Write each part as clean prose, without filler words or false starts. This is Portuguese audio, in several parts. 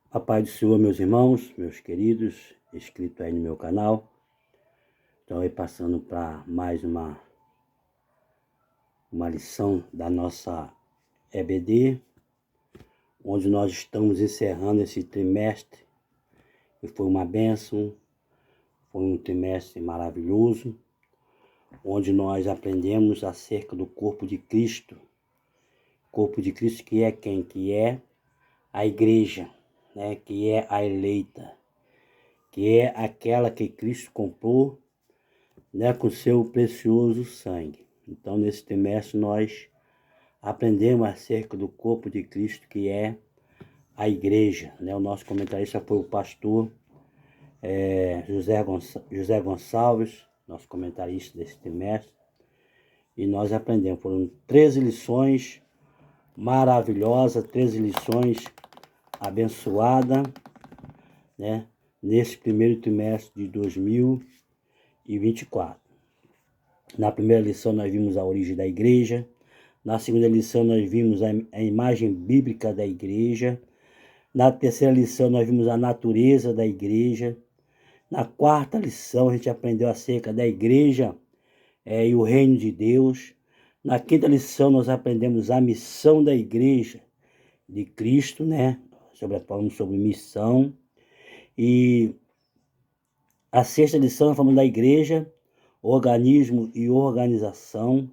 A paz do Senhor, meus irmãos, meus queridos, inscritos aí no meu canal. Estou aí passando para mais uma lição da nossa EBD, onde nós estamos encerrando esse trimestre, que foi uma bênção, foi um trimestre maravilhoso, onde nós aprendemos acerca do corpo de Cristo. Corpo de Cristo que é quem? Que é a igreja, né? Que é a eleita, que é aquela que Cristo comprou, né, com seu precioso sangue. Então, nesse trimestre, nós aprendemos acerca do corpo de Cristo, que é a igreja, né? O nosso comentarista foi o pastor José Gonçalves, nosso comentarista desse trimestre, e nós aprendemos. Foram 13 lições maravilhosas, 13 lições abençoadas, né, nesse primeiro trimestre de 2024. Na primeira lição nós vimos a origem da igreja. Na segunda lição nós vimos a imagem bíblica da igreja. Na terceira lição nós vimos a natureza da igreja. Na quarta lição a gente aprendeu acerca da igreja e o reino de Deus. Na quinta lição nós aprendemos a missão da igreja de Cristo, né? Falamos sobre missão. E a sexta lição nós falamos da igreja, organismo e organização.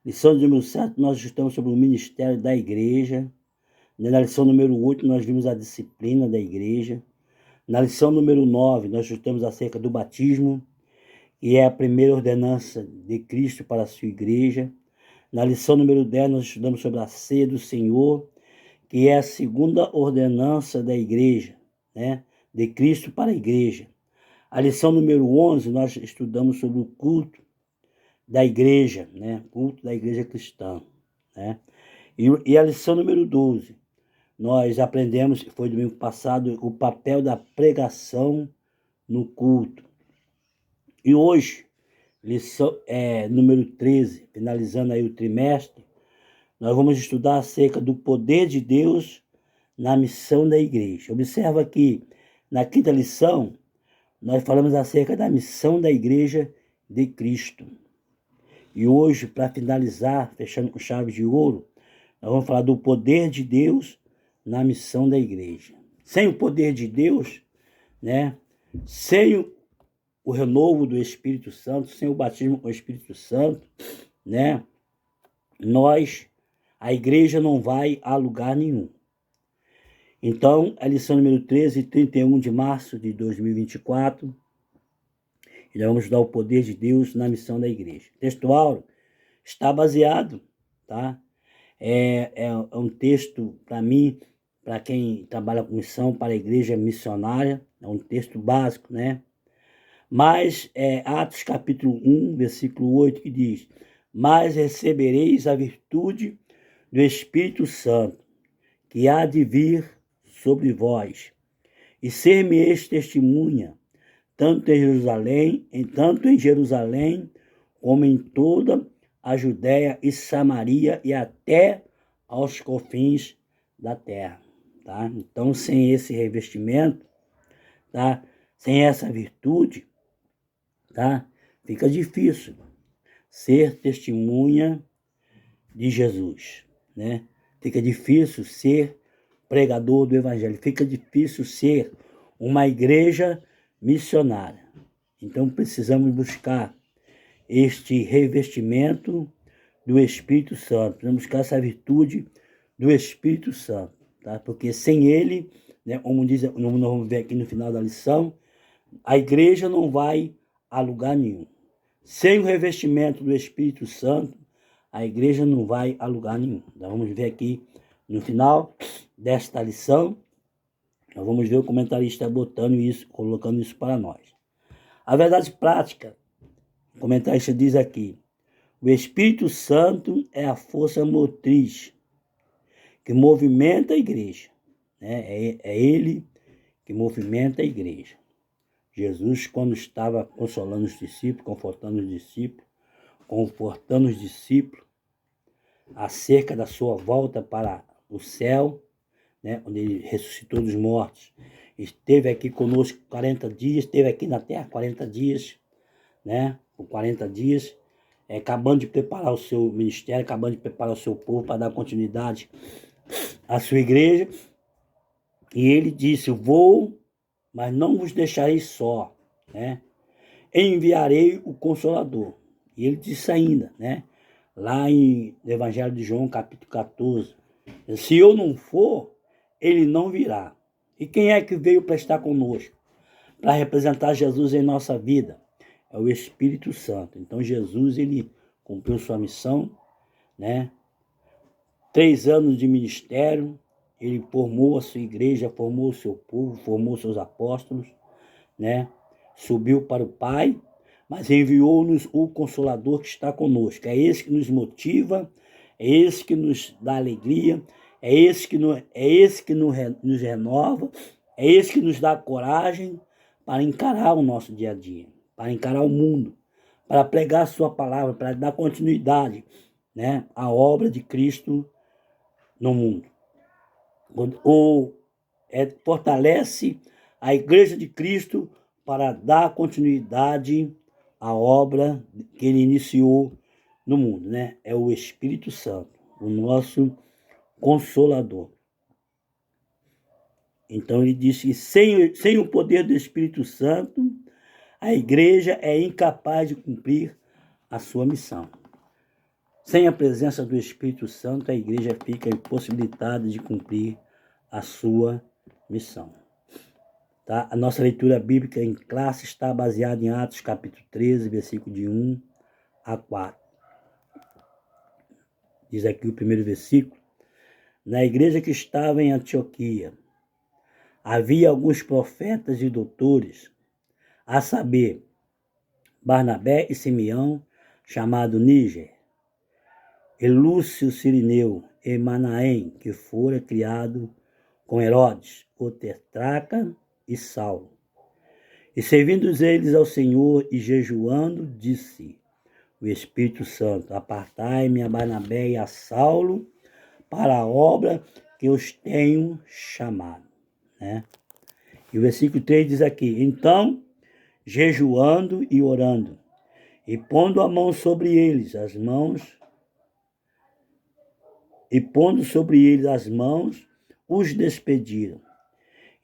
Lição número 7, nós estamos sobre o ministério da igreja. Na lição número 8, nós vimos a disciplina da igreja. Na lição número 9, nós estudamos acerca do batismo, que é a primeira ordenança de Cristo para a sua igreja. Na lição número 10, nós estudamos sobre a ceia do Senhor, que é a segunda ordenança da igreja, né? De Cristo para a igreja. A lição número 11, nós estudamos sobre o culto da igreja, né? Culto da igreja cristã, né? E a lição número 12, nós aprendemos, foi domingo passado, o papel da pregação no culto. E hoje, lição número 13, finalizando aí o trimestre, nós vamos estudar acerca do poder de Deus na missão da igreja. Observa que na quinta lição, nós falamos acerca da missão da igreja de Cristo. E hoje, para finalizar, fechando com chave de ouro, nós vamos falar do poder de Deus na missão da igreja. Sem o poder de Deus, né? Sem o renovo do Espírito Santo, sem o batismo com o Espírito Santo, né? A igreja não vai a lugar nenhum. Então, a lição número 13, 31 de março de 2024, e nós vamos estudar o poder de Deus na missão da igreja. O textual está baseado, tá? É um texto, para mim, para quem trabalha com missão, para a igreja missionária, é um texto básico, né? Mas Atos capítulo 1, versículo 8, que diz: mas recebereis a virtude do Espírito Santo, que há de vir sobre vós, e ser-me-eis testemunha, tanto em Jerusalém, como em toda a Judéia e Samaria e até aos confins da terra, tá? Então, sem esse revestimento, tá? Sem essa virtude, tá? Fica difícil ser testemunha de Jesus, né? Fica difícil ser pregador do evangelho, fica difícil ser uma igreja missionária. Então precisamos buscar este revestimento do Espírito Santo, precisamos buscar essa virtude do Espírito Santo, tá? Porque sem ele, né, como nós vamos ver aqui no final da lição, a igreja não vai a lugar nenhum. Sem o revestimento do Espírito Santo, a igreja não vai a lugar nenhum. Nós vamos ver aqui no final desta lição, nós vamos ver o comentarista botando isso, colocando isso para nós. A verdade prática, o comentarista diz aqui: o Espírito Santo é a força motriz que movimenta a igreja, né? É ele que movimenta a igreja. Jesus, quando estava consolando os discípulos, confortando os discípulos acerca da sua volta para o céu, né, onde ele ressuscitou dos mortos. Esteve aqui conosco 40 dias, esteve aqui na terra 40 dias, né, por 40 dias, acabando de preparar o seu ministério, acabando de preparar o seu povo para dar continuidade à sua igreja. E ele disse: vou, mas não vos deixarei só, né? Enviarei o Consolador. E ele disse ainda, né? Lá em Evangelho de João, capítulo 14, se eu não for, ele não virá. E quem é que veio para estar conosco? Para representar Jesus em nossa vida? É o Espírito Santo. Então Jesus, ele cumpriu sua missão, né? 3 anos de ministério, ele formou a sua igreja, formou o seu povo, formou seus apóstolos, né? Subiu para o Pai, mas enviou-nos o Consolador que está conosco. É esse que nos motiva, é esse que nos dá alegria, é esse que nos renova, é esse que nos dá coragem para encarar o nosso dia a dia, para encarar o mundo, para pregar a sua palavra, para dar continuidade, né, à obra de Cristo no mundo. Fortalece a Igreja de Cristo para dar continuidade à obra que ele iniciou no mundo, né? É o Espírito Santo, o nosso Consolador. Então ele disse que sem o poder do Espírito Santo, a igreja é incapaz de cumprir a sua missão. Sem a presença do Espírito Santo, a igreja fica impossibilitada de cumprir a sua missão. Tá? A nossa leitura bíblica em classe está baseada em Atos capítulo 13, versículo de 1 a 4. Diz aqui o primeiro versículo: na igreja que estava em Antioquia, havia alguns profetas e doutores, a saber, Barnabé e Simeão, chamado Níger, e Lúcio Cirineu, e Manaém, que fora criado com Herodes, o tetrarca, e Saulo. E servindo eles ao Senhor e jejuando, disse o Espírito Santo: apartai-me a Barnabé e a Saulo para a obra que os tenho chamado. Né? E o versículo 3 diz aqui: então, jejuando e orando, e pondo a mão sobre eles, as mãos, os despediram.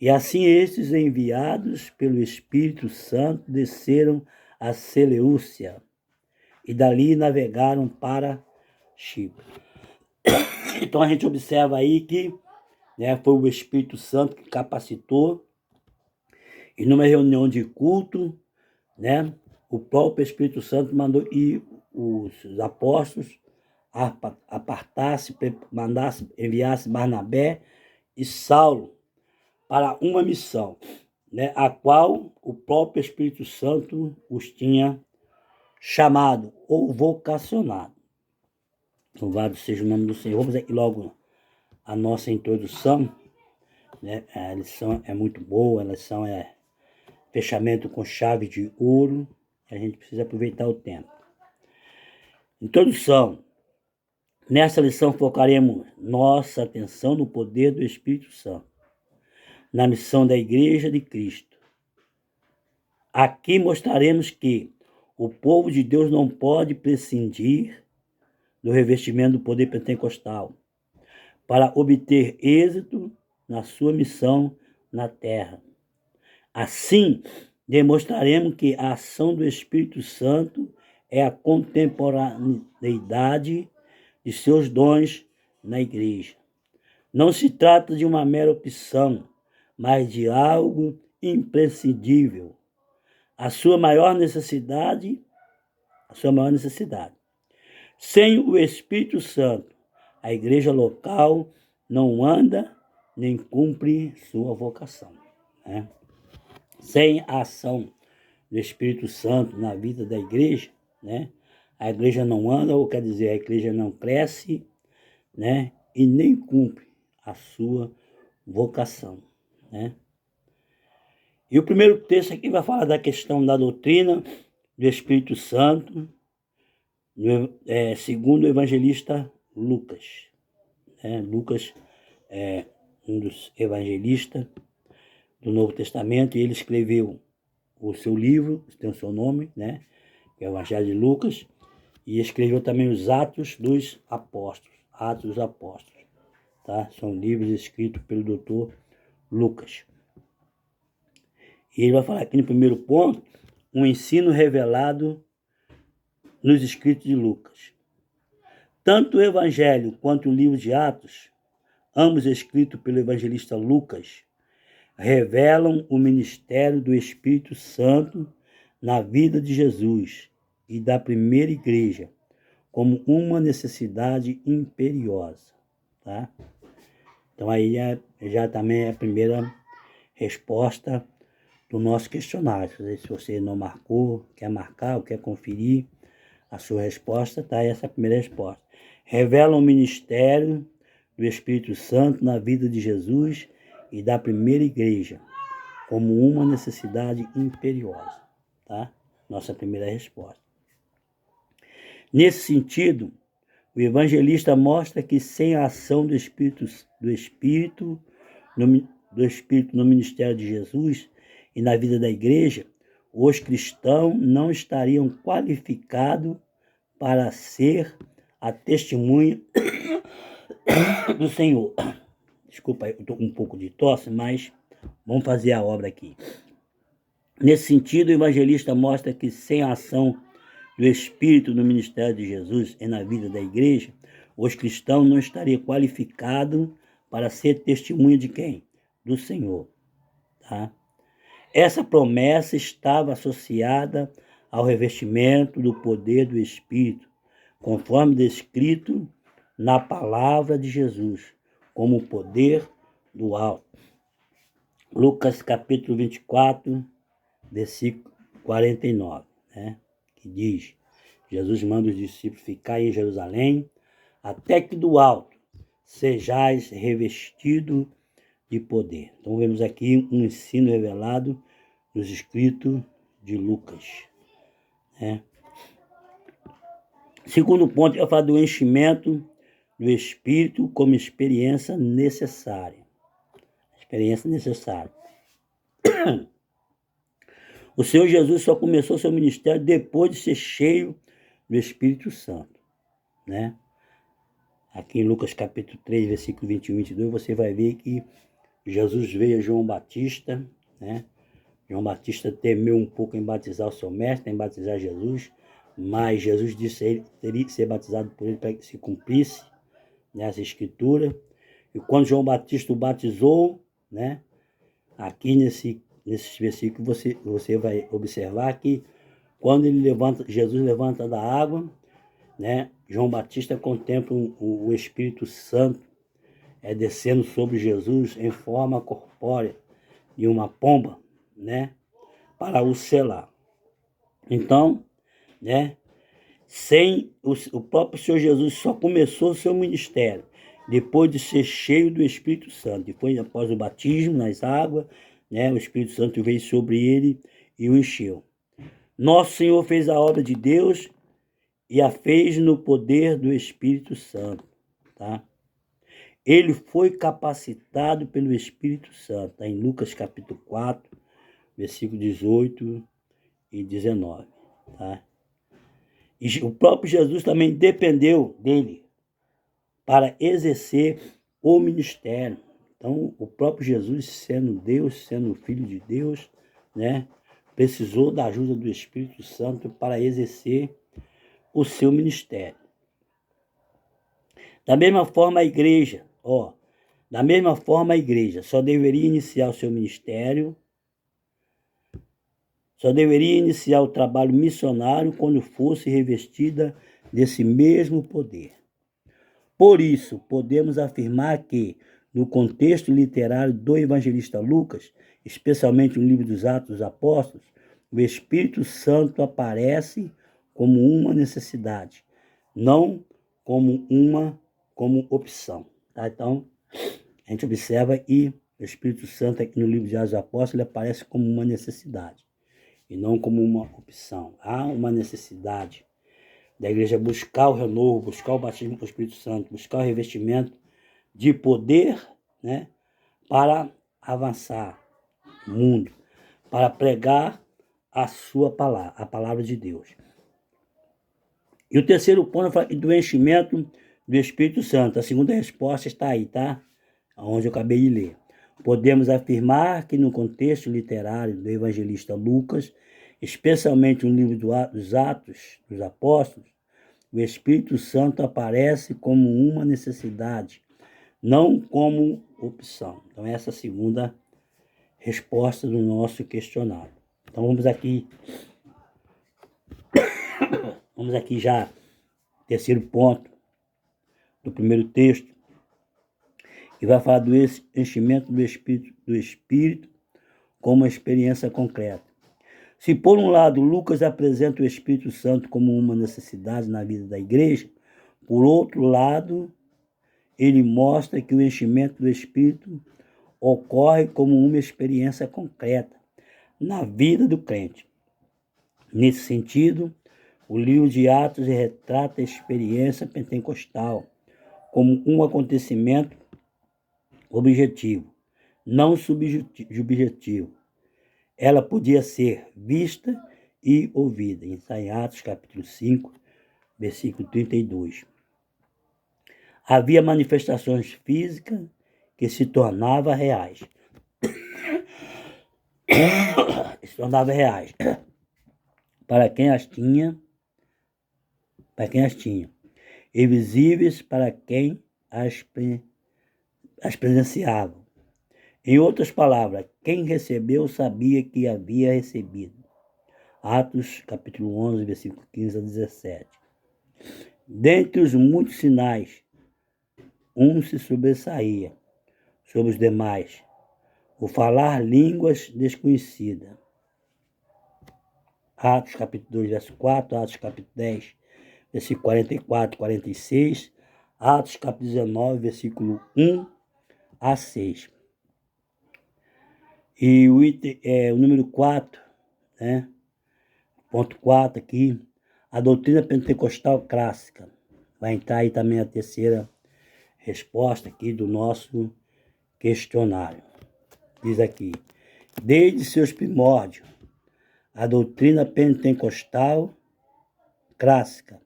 E assim estes, enviados pelo Espírito Santo, desceram a Seleucia e dali navegaram para Chipre. Então a gente observa aí que, né, foi o Espírito Santo que capacitou, e numa reunião de culto, né, o próprio Espírito Santo mandou ir os apóstolos enviasse Barnabé e Saulo para uma missão, né, a qual o próprio Espírito Santo os tinha chamado ou vocacionado. Louvado seja o nome do Senhor. Vamos aqui logo a nossa introdução, né? A lição é muito boa, a lição é fechamento com chave de ouro, a gente precisa aproveitar o tempo. Introdução. Nessa lição focaremos nossa atenção no poder do Espírito Santo, na missão da Igreja de Cristo. Aqui mostraremos que o povo de Deus não pode prescindir do revestimento do poder pentecostal para obter êxito na sua missão na terra. Assim, demonstraremos que a ação do Espírito Santo é a contemporaneidade de seus dons na igreja. Não se trata de uma mera opção, mas de algo imprescindível. A sua maior necessidade. Sem o Espírito Santo, a igreja local não anda nem cumpre sua vocação. Né? Sem a ação do Espírito Santo na vida da igreja, né, a igreja não anda, ou quer dizer, a igreja não cresce, né, e nem cumpre a sua vocação. Né? E o primeiro texto aqui vai falar da questão da doutrina do Espírito Santo, segundo o evangelista Lucas. Lucas, um dos evangelistas do Novo Testamento, e ele escreveu o seu livro, tem o seu nome, né? Que é o Evangelho de Lucas, e escreveu também os Atos dos Apóstolos, tá? São livros escritos pelo doutor Lucas. E ele vai falar aqui no primeiro ponto, um ensino revelado nos escritos de Lucas. Tanto o Evangelho quanto o livro de Atos, ambos escritos pelo evangelista Lucas, revelam o ministério do Espírito Santo na vida de Jesus e da primeira igreja, como uma necessidade imperiosa. Tá? Então aí já também é a primeira resposta do nosso questionário. Se você não marcou, quer marcar ou quer conferir a sua resposta, tá? Essa é a primeira resposta. Revela o ministério do Espírito Santo na vida de Jesus e da primeira igreja, como uma necessidade imperiosa. Tá? Nossa primeira resposta. Nesse sentido, o evangelista mostra que sem a ação do Espírito no ministério de Jesus e na vida da igreja, os cristãos não estariam qualificados para ser a testemunha do Senhor. Desculpa, eu estou com um pouco de tosse, mas vamos fazer a obra aqui. Nesse sentido, o evangelista mostra que sem a ação do Espírito no ministério de Jesus e na vida da igreja, os cristãos não estariam qualificados para ser testemunha de quem? Do Senhor. Tá? Essa promessa estava associada ao revestimento do poder do Espírito, conforme descrito na palavra de Jesus, como o poder do alto. Lucas capítulo 24, versículo 49, né? Que diz, Jesus manda os discípulos ficar em Jerusalém, até que do alto sejais revestidos de poder. Então vemos aqui um ensino revelado nos escritos de Lucas. Né? Segundo ponto, eu falo do enchimento do Espírito como experiência necessária. Experiência necessária. O Senhor Jesus só começou seu ministério depois de ser cheio do Espírito Santo. Né? Aqui em Lucas capítulo 3, versículo 21 e 22, você vai ver que Jesus veio a João Batista, né? João Batista temeu um pouco em batizar o seu mestre, em batizar Jesus, mas Jesus disse a ele que teria que ser batizado por ele para que se cumprisse, né, essa escritura. E quando João Batista o batizou, né, aqui nesse versículo você vai observar que quando Jesus levanta da água, né, João Batista contempla o Espírito Santo descendo sobre Jesus em forma corpórea de uma pomba, né, para o selar. Então, né, sem o próprio Senhor Jesus só começou o seu ministério depois de ser cheio do Espírito Santo. Depois, após o batismo nas águas, né, o Espírito Santo veio sobre ele e o encheu. Nosso Senhor fez a obra de Deus e a fez no poder do Espírito Santo, tá? Ele foi capacitado pelo Espírito Santo, tá? Em Lucas capítulo 4, versículo 18 e 19, tá? E o próprio Jesus também dependeu dele para exercer o ministério. Então, o próprio Jesus, sendo Deus, sendo Filho de Deus, né, precisou da ajuda do Espírito Santo para exercer o seu ministério. Da mesma forma, a igreja só deveria iniciar o seu ministério, só deveria iniciar o trabalho missionário quando fosse revestida desse mesmo poder. Por isso, podemos afirmar que, no contexto literário do evangelista Lucas, especialmente no livro dos Atos dos Apóstolos, o Espírito Santo aparece como uma necessidade, não como opção. Tá? Então, a gente observa que o Espírito Santo aqui no livro de Atos dos Apóstolos ele aparece como uma necessidade e não como uma opção. Há uma necessidade da igreja buscar o renovo, buscar o batismo com o Espírito Santo, buscar o revestimento de poder, né, para avançar no mundo, para pregar a sua palavra, a palavra de Deus. E o terceiro ponto é do enchimento do Espírito Santo. A segunda resposta está aí, tá? Onde eu acabei de ler. Podemos afirmar que no contexto literário do evangelista Lucas, especialmente no livro dos Atos dos Apóstolos, o Espírito Santo aparece como uma necessidade, não como opção. Então, essa é a segunda resposta do nosso questionário. Então, vamos aqui já, terceiro ponto do primeiro texto, que vai falar do enchimento do Espírito como uma experiência concreta. Se, por um lado, Lucas apresenta o Espírito Santo como uma necessidade na vida da igreja, por outro lado, ele mostra que o enchimento do Espírito ocorre como uma experiência concreta na vida do crente. Nesse sentido, o livro de Atos retrata a experiência pentecostal como um acontecimento objetivo, não subjetivo. Ela podia ser vista e ouvida. Está em Atos capítulo 5, versículo 32. Havia manifestações físicas que se tornavam reais. Para quem as tinha, e visíveis para quem as presenciava. Em outras palavras, quem recebeu sabia que havia recebido. Atos capítulo 11, versículo 15 a 17. Dentre os muitos sinais, um se sobressaía sobre os demais: o falar línguas desconhecidas. Atos capítulo 2, verso 4, Atos capítulo 10, versículo 44 e 46, Atos capítulo 19, versículo 1 a 6. E o número 4, né? Ponto 4 aqui, a doutrina pentecostal clássica. Vai entrar aí também a terceira resposta aqui do nosso questionário. Diz aqui: desde seus primórdios, a doutrina pentecostal clássica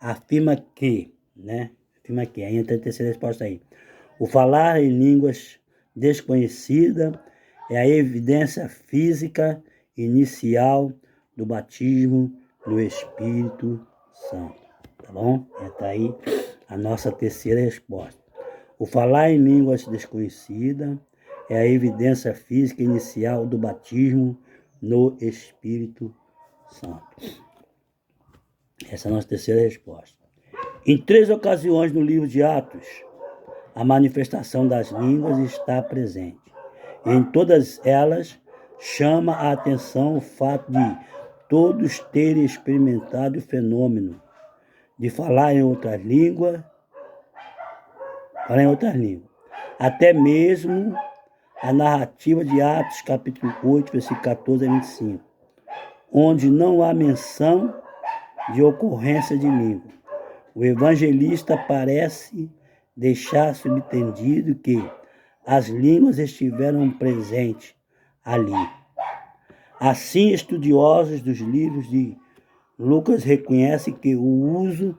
afirma que, aí entra a terceira resposta aí, o falar em línguas desconhecidas é a evidência física inicial do batismo no Espírito Santo. Tá bom? Entra aí a nossa terceira resposta. O falar em línguas desconhecidas é a evidência física inicial do batismo no Espírito Santo. Essa é a nossa terceira resposta. Em 3 ocasiões no livro de Atos, a manifestação das línguas está presente. E em todas elas, chama a atenção o fato de todos terem experimentado o fenômeno de falar em outras línguas. Até mesmo a narrativa de Atos, capítulo 8, versículo 14 a 25, onde não há menção de ocorrência de língua. O evangelista parece deixar subentendido que as línguas estiveram presentes ali. Assim, estudiosos dos livros de Lucas reconhecem que o uso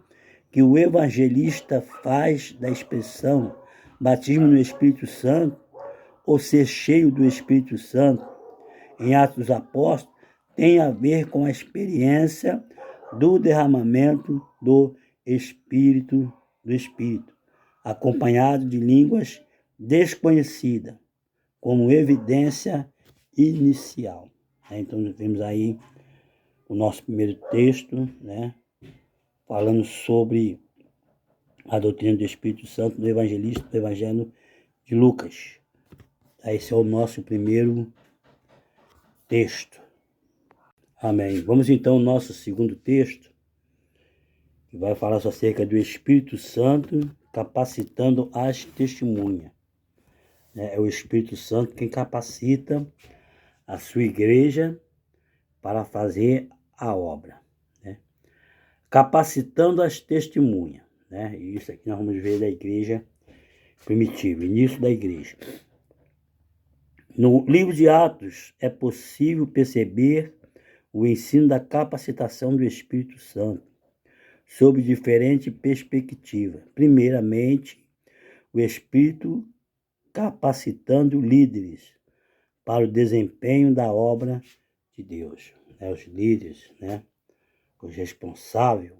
que o evangelista faz da expressão batismo no Espírito Santo, ou ser cheio do Espírito Santo, em Atos dos Apóstolos, tem a ver com a experiência do derramamento do Espírito, acompanhado de línguas desconhecidas, como evidência inicial. Então, vemos aí o nosso primeiro texto, falando sobre a doutrina do Espírito Santo do evangelista, do Evangelho de Lucas. Esse é o nosso primeiro texto. Amém. Vamos então ao nosso segundo texto, que vai falar acerca do Espírito Santo capacitando as testemunhas. É o Espírito Santo quem capacita a sua igreja para fazer a obra. Capacitando as testemunhas. Isso aqui nós vamos ver da igreja primitiva, início da igreja. No livro de Atos é possível perceber o ensino da capacitação do Espírito Santo sob diferente perspectiva. Primeiramente, o Espírito capacitando líderes para o desempenho da obra de Deus. Os líderes, os responsáveis,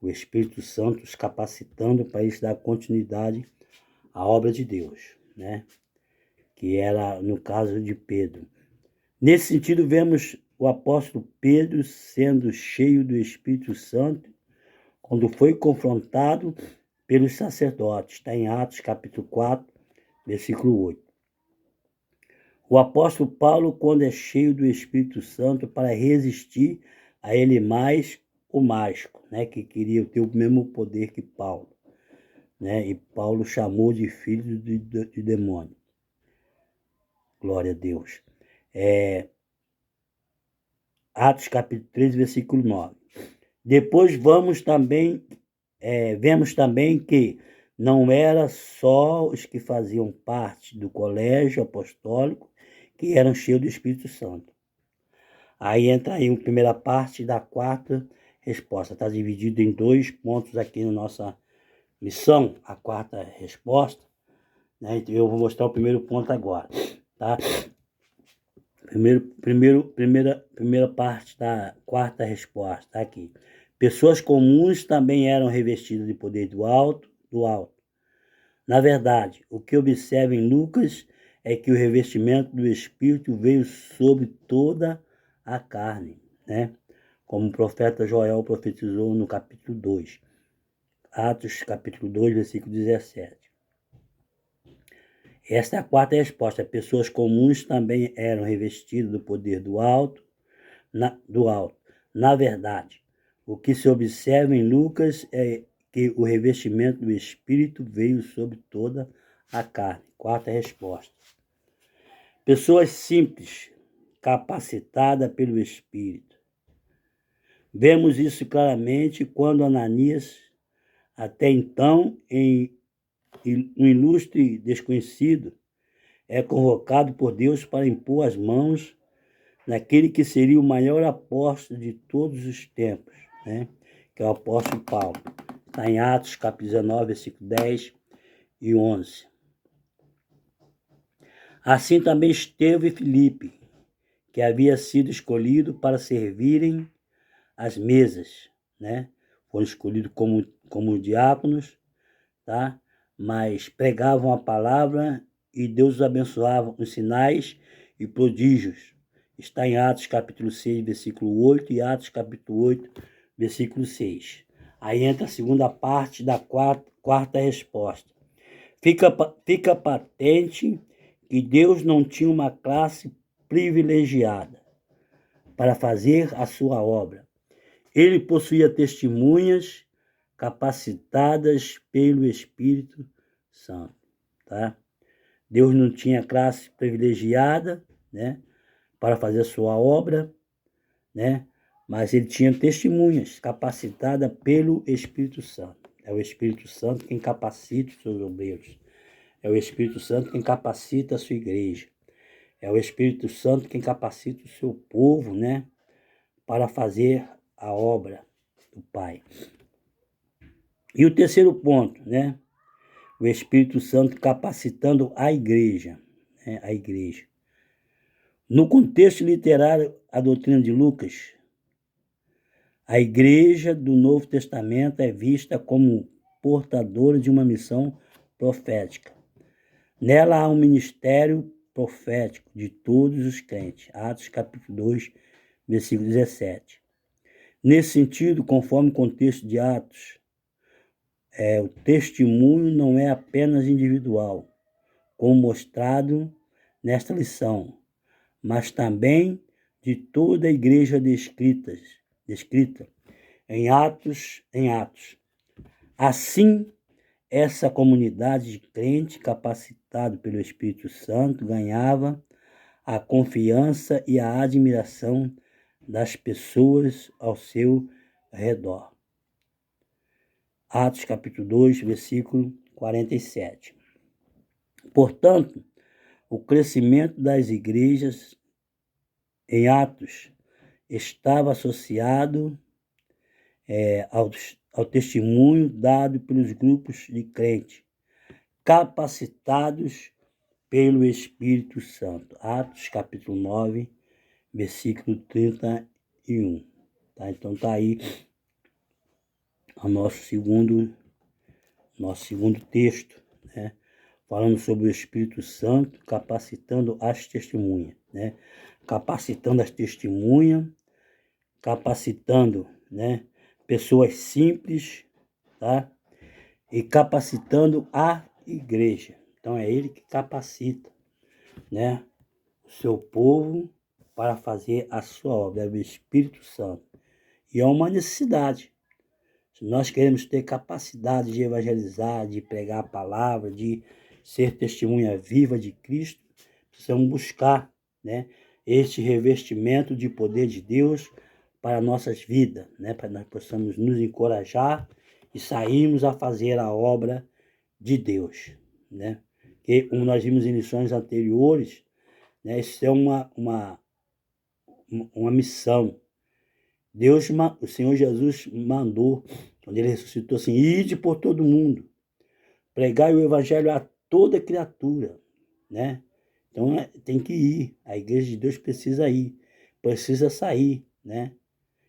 o Espírito Santo os capacitando para eles dar continuidade à obra de Deus, que era no caso de Pedro. Nesse sentido, vemos o apóstolo Pedro sendo cheio do Espírito Santo quando foi confrontado pelos sacerdotes. Está em Atos capítulo 4, versículo 8. O apóstolo Paulo, quando é cheio do Espírito Santo para resistir a ele mais o mágico, que queria ter o mesmo poder que Paulo. E Paulo chamou de filho de demônio. Glória a Deus. Atos capítulo 13, versículo 9. Depois vemos também que não era só os que faziam parte do colégio apostólico que eram cheios do Espírito Santo. Aí entra aí a primeira parte da quarta resposta. Está dividido em 2 pontos aqui na nossa missão, a quarta resposta. Então eu vou mostrar o primeiro ponto agora. Tá? Primeira parte da quarta resposta, tá aqui. Pessoas comuns também eram revestidas de poder do alto. Na verdade, o que observa em Lucas é que o revestimento do Espírito veio sobre toda a carne, como o profeta Joel profetizou no capítulo 2. Atos capítulo 2, versículo 17. Esta é a quarta resposta. Pessoas comuns também eram revestidas do poder do alto. Na verdade, o que se observa em Lucas é que o revestimento do Espírito veio sobre toda a carne. Quarta resposta. Pessoas simples, capacitadas pelo Espírito. Vemos isso claramente quando Ananias, até então um ilustre desconhecido, é convocado por Deus para impor as mãos naquele que seria o maior apóstolo de todos os tempos, que é o apóstolo Paulo. Está em Atos, capítulo 19, versículo 10 e 11. Assim também Estevão e Filipe, que havia sido escolhido para servirem as mesas, foram escolhidos como diáconos, tá? Mas pregavam a palavra e Deus os abençoava com sinais e prodígios. Está em Atos capítulo 6, versículo 8 e Atos capítulo 8, versículo 6. Aí entra a segunda parte da quarta resposta. Fica patente que Deus não tinha uma classe privilegiada para fazer a sua obra. Ele possuía testemunhas capacitadas pelo Espírito Santo, tá? Deus não tinha classe privilegiada, para fazer a sua obra, mas ele tinha testemunhas capacitadas pelo Espírito Santo. É o Espírito Santo quem capacita os seus obreiros. É o Espírito Santo quem capacita a sua igreja. É o Espírito Santo quem capacita o seu povo, para fazer a obra do Pai. E o terceiro ponto, o Espírito Santo capacitando a igreja, a igreja. No contexto literário, a doutrina de Lucas, a igreja do Novo Testamento é vista como portadora de uma missão profética. Nela há um ministério profético de todos os crentes. Atos capítulo 2, versículo 17. Nesse sentido, conforme o contexto de Atos, o testemunho não é apenas individual, como mostrado nesta lição, mas também de toda a igreja descrita em Atos. Assim, essa comunidade de crentes capacitada pelo Espírito Santo ganhava a confiança e a admiração das pessoas ao seu redor. Atos capítulo 2, versículo 47. Portanto, O crescimento das igrejas em Atos estava associado ao testemunho dado pelos grupos de crentes, capacitados pelo Espírito Santo. Atos capítulo 9, versículo 31. Tá? Então está aí o nosso segundo texto, né? Falando sobre o Espírito Santo capacitando as testemunhas, né? Capacitando as testemunhas, capacitando, né, pessoas simples, tá? E capacitando a igreja. Então é ele que capacita, né, o seu povo para fazer a sua obra, é o Espírito Santo. E é uma necessidade. Se nós queremos ter capacidade de evangelizar, de pregar a palavra, de ser testemunha viva de Cristo, precisamos buscar, né, este revestimento de poder de Deus para nossas vidas, né, para nós possamos nos encorajar e sairmos a fazer a obra de Deus, né? Que, como nós vimos em lições anteriores, né, isso é uma missão. O Senhor Jesus mandou, quando ele ressuscitou, assim: ide por todo mundo, pregai o evangelho a toda criatura, né? Então tem que ir, a igreja de Deus precisa ir, precisa sair, né?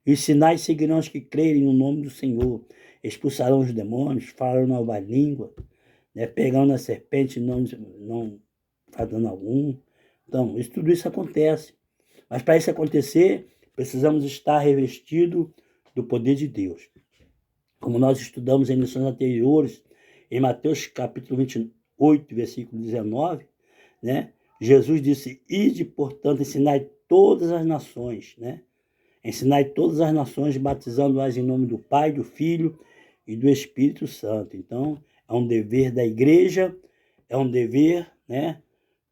E os sinais seguirão os que crerem no nome do Senhor, expulsarão os demônios, falarão nova língua, né? Pegarão na serpente, não fazendo algum. Então, tudo isso acontece. Mas para isso acontecer, precisamos estar revestidos do poder de Deus. Como nós estudamos em lições anteriores, em Mateus capítulo 28, versículo 19, né? Jesus disse: ide, portanto, ensinai todas as nações, né? Ensinai todas as nações, batizando-as em nome do Pai, do Filho e do Espírito Santo. Então, é um dever da igreja, é um dever, né,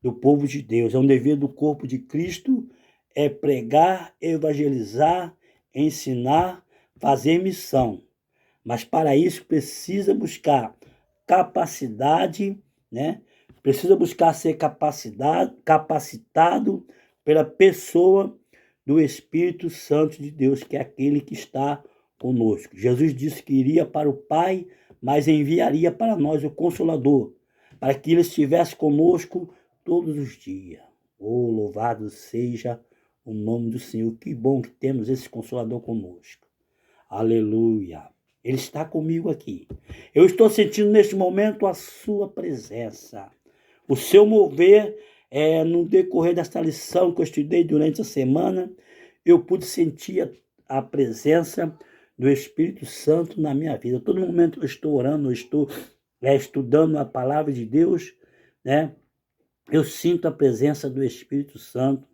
do povo de Deus, é um dever do corpo de Cristo, é pregar, evangelizar, ensinar, fazer missão. Mas para isso precisa buscar capacidade, né? Precisa buscar ser capacitado pela pessoa do Espírito Santo de Deus, que é aquele que está conosco. Jesus disse que iria para o Pai, mas enviaria para nós o Consolador, para que ele estivesse conosco todos os dias. Oh, louvado seja o nome do Senhor. Que bom que temos esse Consolador conosco. Aleluia. Ele está comigo aqui. Eu estou sentindo neste momento a sua presença. O seu mover, no decorrer desta lição que eu estudei durante a semana, eu pude sentir a presença do Espírito Santo na minha vida. Todo momento eu estou orando, eu estou estudando a palavra de Deus, né? Eu sinto a presença do Espírito Santo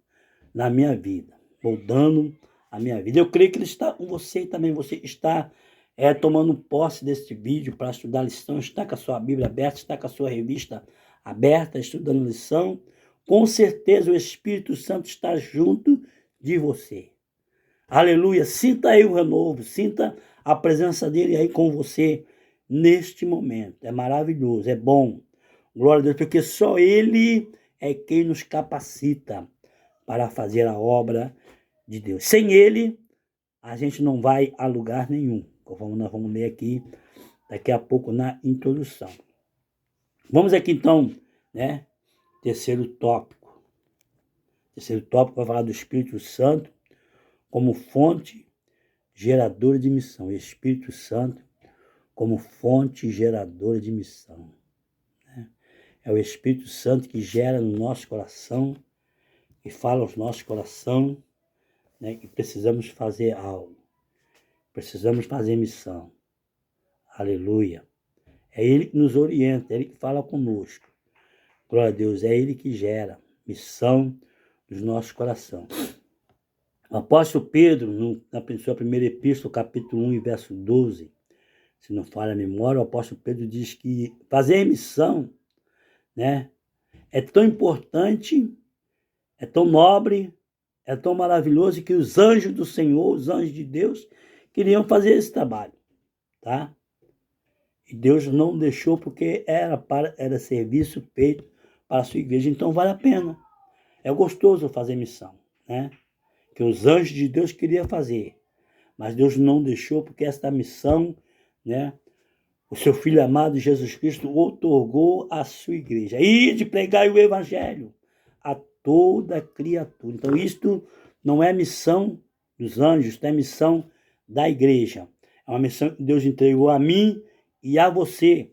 na minha vida, moldando a minha vida. Eu creio que ele está com você e também você está tomando posse deste vídeo para estudar a lição, está com a sua Bíblia aberta, está com a sua revista aberta, estudando a lição. Com certeza o Espírito Santo está junto de você. Aleluia, sinta aí o renovo, sinta a presença dele aí com você neste momento. É maravilhoso, é bom. Glória a Deus, porque só ele é quem nos capacita para fazer a obra de Deus. Sem ele, a gente não vai a lugar nenhum, conforme nós vamos ler aqui daqui a pouco na introdução. Vamos aqui então, né? Terceiro tópico. Terceiro tópico vai falar do Espírito Santo como fonte geradora de missão. Espírito Santo como fonte geradora de missão. É o Espírito Santo que gera no nosso coração, que fala aos nossos corações, né, que precisamos fazer algo. Precisamos fazer missão. Aleluia. É ele que nos orienta, é ele que fala conosco. Glória a Deus, é ele que gera missão nos nossos corações. O apóstolo Pedro, na sua primeira epístola, capítulo 1, verso 12, se não falha a memória, o apóstolo Pedro diz que fazer missão, né, é tão importante, é tão nobre, é tão maravilhoso que os anjos do Senhor, os anjos de Deus, queriam fazer esse trabalho, tá? E Deus não deixou porque era serviço feito para a sua igreja. Então vale a pena. É gostoso fazer missão, né? Que os anjos de Deus queriam fazer, mas Deus não deixou, porque esta missão, né? O seu Filho amado Jesus Cristo outorgou à sua igreja. E de pregar o evangelho a toda criatura. Então isto não é missão dos anjos, é missão da igreja. É uma missão que Deus entregou a mim e a você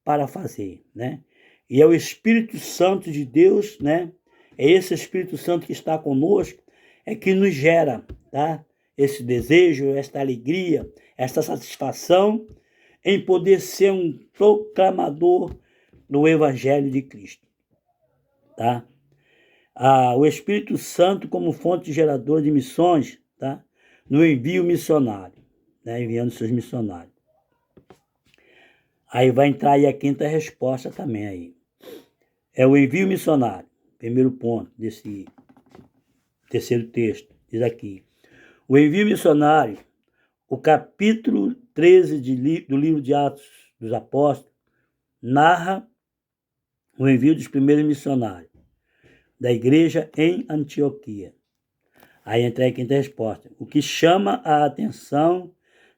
para fazer, né? E é o Espírito Santo de Deus, né? É esse Espírito Santo que está conosco, é que nos gera, tá? Esse desejo, esta alegria, esta satisfação em poder ser um proclamador do Evangelho de Cristo, tá? O Espírito Santo como fonte geradora de missões, tá? No envio missionário, né? Enviando seus missionários. Aí vai entrar aí a quinta resposta também aí. É o envio missionário. Primeiro ponto desse terceiro texto. Diz aqui. O envio missionário, o capítulo 13 do livro de Atos dos Apóstolos, narra o envio dos primeiros missionários da igreja em Antioquia. Aí entra a quinta resposta. O que chama a atenção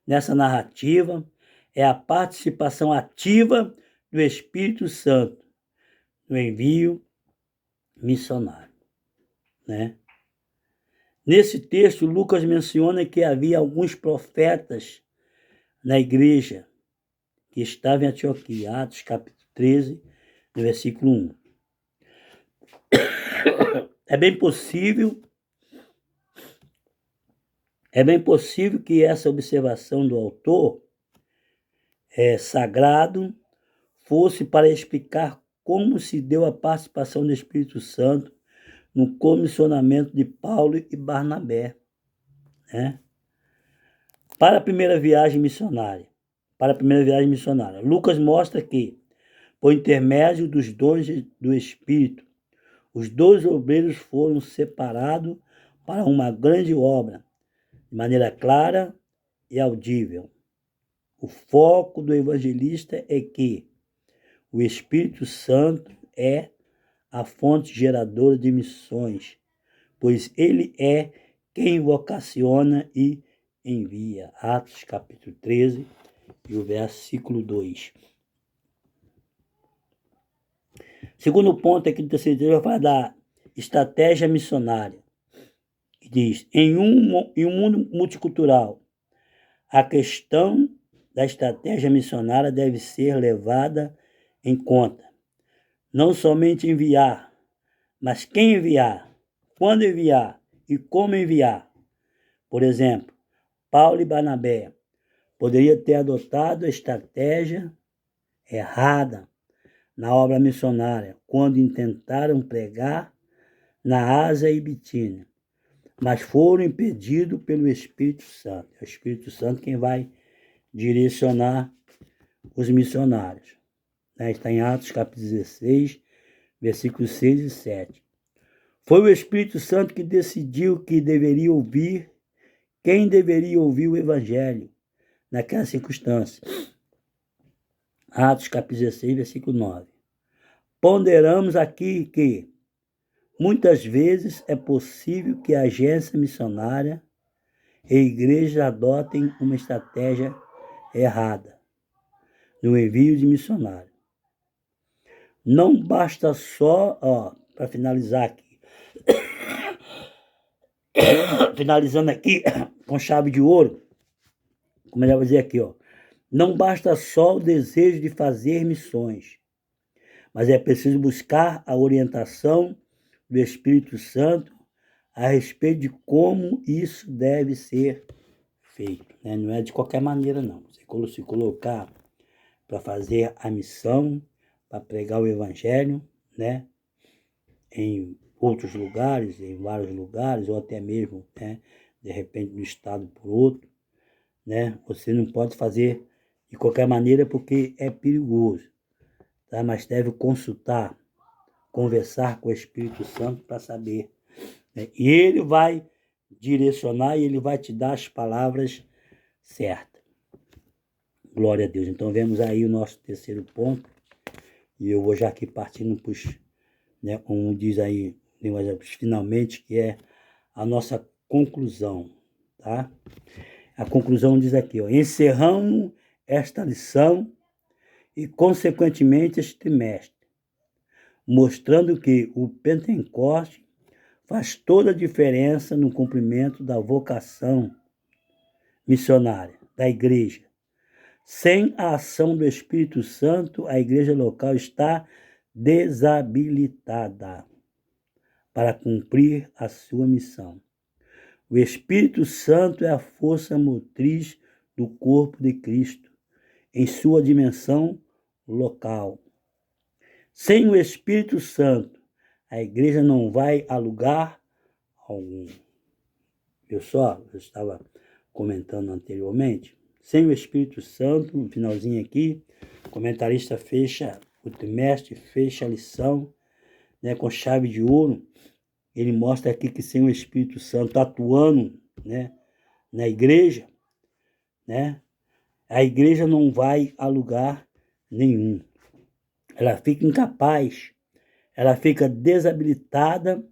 nessa narrativa é a participação ativa do Espírito Santo no envio missionário, né? Nesse texto, Lucas menciona que havia alguns profetas na igreja que estavam em Antioquia, Atos capítulo 13, no versículo 1. É bem possível que essa observação do autor sagrado fosse para explicar como se deu a participação do Espírito Santo no comissionamento de Paulo e Barnabé, né? Para a primeira viagem missionária, Lucas mostra que, por intermédio dos dons do Espírito, os 12 obreiros foram separados para uma grande obra, de maneira clara e audível. O foco do evangelista é que o Espírito Santo é a fonte geradora de missões, pois ele é quem vocaciona e envia. Atos capítulo 13 e o versículo 2. Segundo ponto aqui do terceiro texto, vai falar da estratégia missionária. Que diz, em um mundo multicultural, a questão da estratégia missionária deve ser levada em conta. Não somente enviar, mas quem enviar, quando enviar e como enviar. Por exemplo, Paulo e Barnabé poderiam ter adotado a estratégia errada na obra missionária, quando intentaram pregar na Ásia e Bitínia, mas foram impedidos pelo Espírito Santo. É o Espírito Santo quem vai direcionar os missionários. Está em Atos capítulo 16, versículos 6 e 7. Foi o Espírito Santo que decidiu quem deveria ouvir o Evangelho naquela circunstância. Atos capítulo 16, versículo 9. Ponderamos aqui que muitas vezes é possível que a agência missionária e a igreja adotem uma estratégia errada no envio de missionários. Não basta só, para finalizar aqui, finalizando aqui com chave de ouro, como eu já vou dizer aqui, não basta só o desejo de fazer missões, mas é preciso buscar a orientação do Espírito Santo a respeito de como isso deve ser feito, né? Não é de qualquer maneira, não. Você se colocar para fazer a missão, para pregar o Evangelho, né? Em outros lugares, em vários lugares, ou até mesmo, né? De repente, no estado por outro, né? Você não pode fazer de qualquer maneira porque é perigoso, tá? Mas deve conversar com o Espírito Santo para saber, né? E ele vai direcionar e ele vai te dar as palavras certas. Glória a Deus. Então, vemos aí o nosso terceiro ponto. E eu vou já aqui partindo para os né? Como diz aí, finalmente, que é a nossa conclusão, tá? A conclusão diz aqui, ó, encerramos esta lição e, consequentemente, este trimestre, mostrando que o Pentecoste faz toda a diferença no cumprimento da vocação missionária da igreja. Sem a ação do Espírito Santo, a igreja local está desabilitada para cumprir a sua missão. O Espírito Santo é a força motriz do corpo de Cristo, em sua dimensão local. Sem o Espírito Santo, a igreja não vai a lugar algum. Eu estava comentando anteriormente, sem o Espírito Santo, no finalzinho aqui, o comentarista fecha o trimestre, fecha a lição, né, com chave de ouro. Ele mostra aqui que sem o Espírito Santo atuando, né, na igreja, né, a igreja não vai a lugar nenhum. Ela fica incapaz, ela fica desabilitada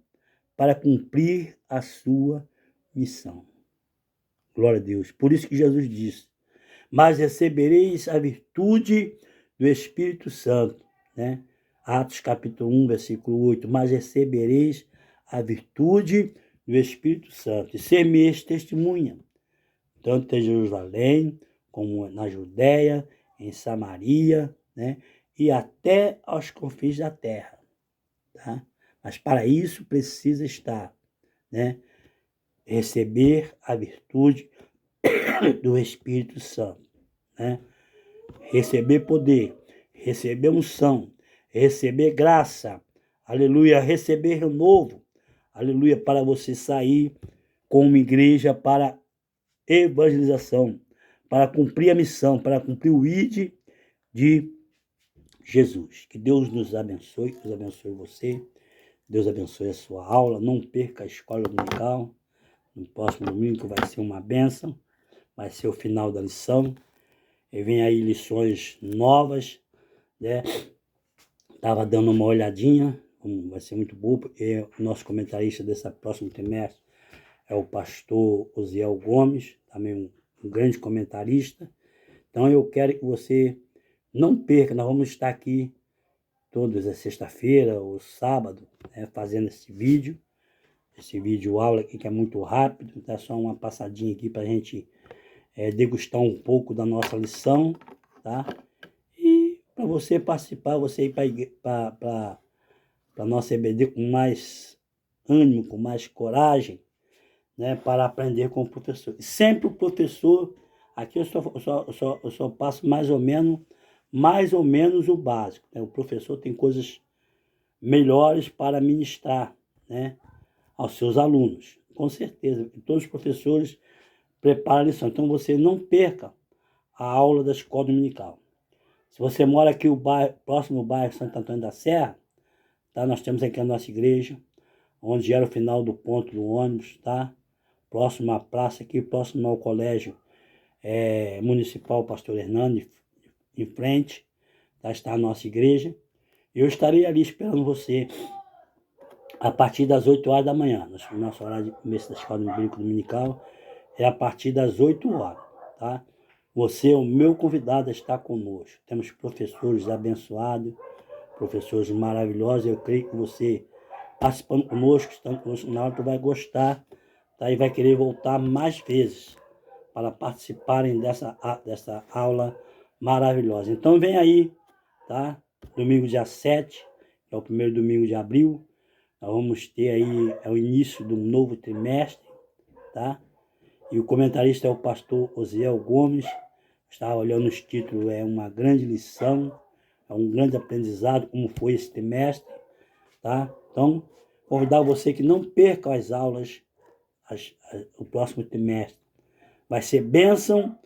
para cumprir a sua missão. Glória a Deus. Por isso que Jesus disse, mas recebereis a virtude do Espírito Santo, né? Atos capítulo 1, versículo 8, mas recebereis a virtude do Espírito Santo, e ser-me-eis testemunha, tanto em Jerusalém, como na Judéia, em Samaria, né? E até aos confins da terra, tá? Mas para isso precisa estar, né? Receber a virtude do Espírito Santo, né? Receber poder, receber unção, receber graça, aleluia, receber renovo, aleluia, para você sair como igreja para evangelização, para cumprir a missão, para cumprir o ID de Jesus. Que Deus nos abençoe, Deus abençoe você, Deus abençoe a sua aula, não perca a escola dominical, no próximo domingo vai ser uma bênção, vai ser o final da lição, e vem aí lições novas, né? Estava dando uma olhadinha, vai ser muito bom, porque o nosso comentarista desse próximo trimestre é o pastor Osiel Gomes, também um grande comentarista. Então eu quero que você não perca, nós vamos estar aqui todas as sexta-feira ou sábado, né, fazendo esse vídeo aula aqui que é muito rápido, tá só uma passadinha aqui para a gente degustar um pouco da nossa lição, tá? E para você participar, você ir para a nossa EBD com mais ânimo, com mais coragem, né, para aprender com o professor. E sempre o professor, aqui eu só passo mais ou menos o básico, né? O professor tem coisas melhores para ministrar, né, aos seus alunos, com certeza. E todos os professores preparam a lição. Então você não perca a aula da escola dominical. Se você mora aqui próximo ao bairro Santo Antônio da Serra, tá? Nós temos aqui a nossa igreja, onde era o final do ponto do ônibus, tá? Próximo à praça aqui, próximo ao colégio municipal Pastor Hernando, em frente, tá? Está a nossa igreja. Eu estarei ali esperando você a partir das 8 horas da manhã. Nosso horário de começo da escola bíblica dominical é a partir das 8 horas, tá? Você é o meu convidado a estar conosco. Temos professores abençoados, professores maravilhosos. Eu creio que você, participando conosco, estando conosco na aula, tu vai gostar, tá? E vai querer voltar mais vezes para participarem dessa aula maravilhosa. Então vem aí, tá? Domingo dia 7, que é o primeiro domingo de abril. Nós vamos ter aí, o início do novo trimestre, tá? E o comentarista é o pastor Osiel Gomes. Estava olhando os títulos, é uma grande lição, é um grande aprendizado, como foi esse trimestre, tá? Então, convidar você que não perca as aulas, o próximo trimestre. Vai ser bênção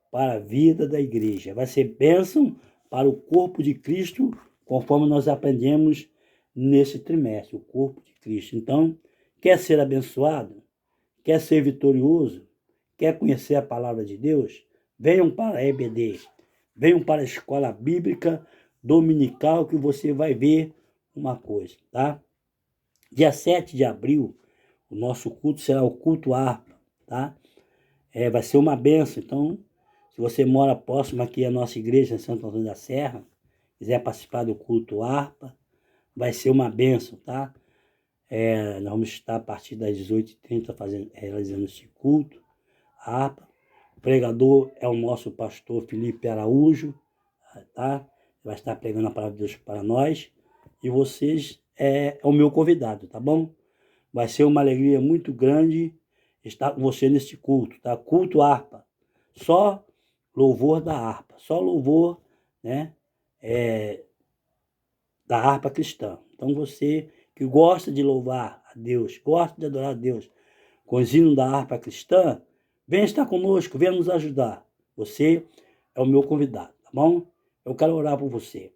para a vida da igreja, vai ser bênção para o corpo de Cristo, conforme nós aprendemos nesse trimestre, o corpo de Cristo. Então, quer ser abençoado? Quer ser vitorioso? Quer conhecer a palavra de Deus? Venham para a EBD, venham para a escola bíblica dominical, que você vai ver uma coisa, tá? Dia 7 de abril, o nosso culto será o culto harpa, tá? Vai ser uma benção. Então, se você mora próximo aqui à nossa igreja, em Santo Antônio da Serra, quiser participar do culto harpa, vai ser uma benção, tá? Nós vamos estar a partir das 18h30 realizando esse culto harpa. O pregador é o nosso pastor Felipe Araújo, tá? Vai estar pregando a palavra de Deus para nós. E vocês é o meu convidado, tá bom? Vai ser uma alegria muito grande estar com você neste culto, tá? Culto harpa. Só louvor da harpa. Só louvor, né? Da harpa cristã. Então você que gosta de louvar a Deus, gosta de adorar a Deus com os hinos da harpa cristã, venha estar conosco, venha nos ajudar. Você é o meu convidado, tá bom? Eu quero orar por você.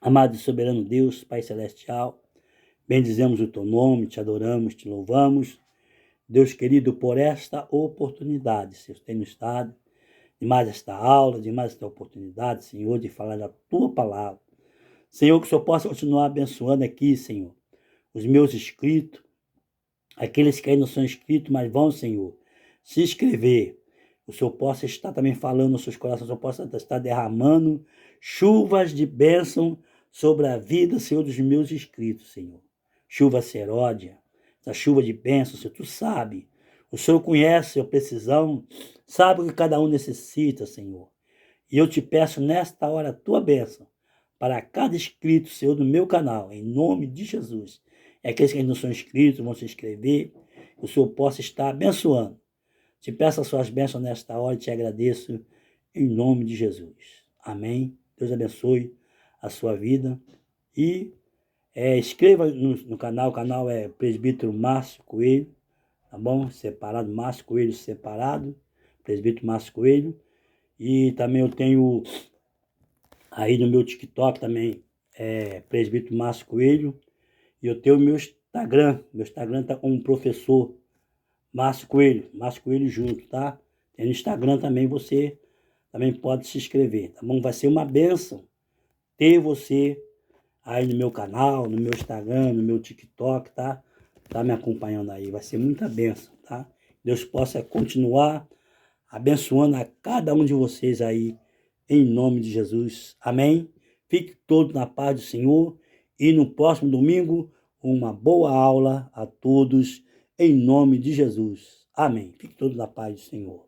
Amado e soberano Deus, Pai Celestial, bendizemos o teu nome, te adoramos, te louvamos. Deus querido, por esta oportunidade, Senhor, tem nos dado de mais esta aula, de mais esta oportunidade, Senhor, de falar da tua palavra. Senhor, que o Senhor possa continuar abençoando aqui, Senhor, os meus inscritos, aqueles que ainda não são inscritos, mas vão, Senhor, se inscrever. O Senhor possa estar também falando nos seus corações, o Senhor possa estar derramando chuvas de bênção sobre a vida, Senhor, dos meus inscritos, Senhor. Chuva seródia, essa chuva de bênção, Senhor, tu sabe. O Senhor conhece a precisão, sabe o que cada um necessita, Senhor. E eu te peço nesta hora a tua bênção para cada inscrito, Senhor, do meu canal, em nome de Jesus. E aqueles que ainda não são inscritos, vão se inscrever, que o Senhor possa estar abençoando. Te peço as suas bênçãos nesta hora e te agradeço em nome de Jesus. Amém. Deus abençoe a sua vida. E inscreva no canal. O canal é Presbítero Márcio Coelho. Tá bom? Separado, Márcio Coelho separado. Presbítero Márcio Coelho. E também eu tenho aí no meu TikTok também, Presbítero Márcio Coelho. E eu tenho o meu Instagram. Meu Instagram tá com um professor Márcio Coelho junto, tá? Tem no Instagram também, você também pode se inscrever, tá bom? Vai ser uma bênção ter você aí no meu canal, no meu Instagram, no meu TikTok, tá? Tá me acompanhando aí, vai ser muita bênção, tá? Deus possa continuar abençoando a cada um de vocês aí, em nome de Jesus. Amém? Fique todos na paz do Senhor e no próximo domingo, uma boa aula a todos, em nome de Jesus. Amém. Fique todos na paz do Senhor.